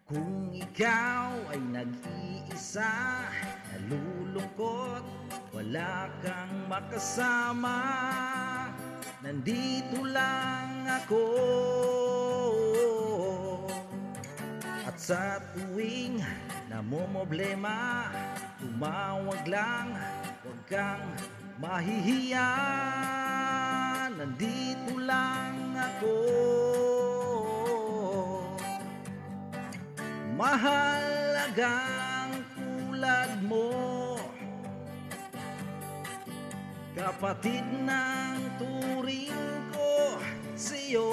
Kung ikaw ay nag-iisa, nalulungkot, wala kang makasama, nandito lang ako. At sa tuwing namomroblema, tumawag lang, huwag kang mahihiya, nandito lang ako. Mahalagang tulad mo, kapatid ng turing ko sa'yo.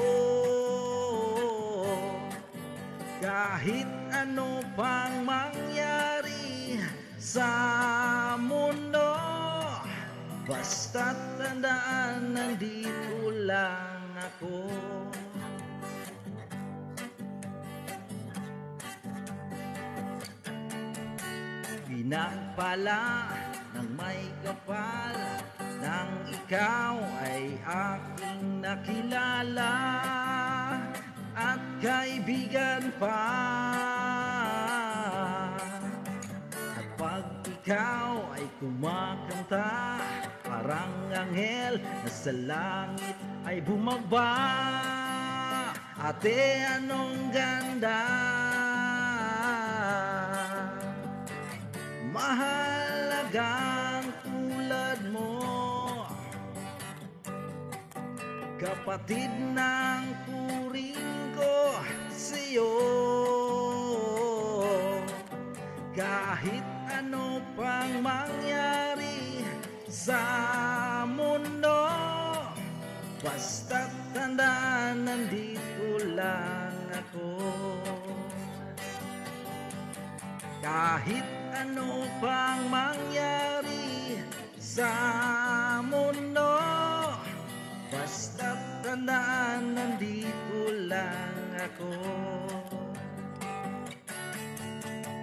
Kahit ano pang mangyari sa mundo, basta't tandaan, nandito lang ako. Pinagpala ng may kapal nang ikaw ay aking nakilala at kaibigan pa. At pag ikaw ay kumakanta, parang anghel na sa langit ay bumaba. Ate, anong ganda! Mahalagang tulad mo, kapatid ng turing ko sa'yo. Kahit ano pang mangyari sa mundo, basta't tandaan, nandito lang ako. Kahit ano pang mangyari sa mundo, basta't tandaan, nandito lang ako.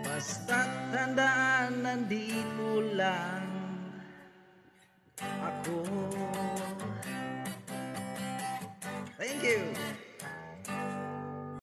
Basta't tandaan, nandito lang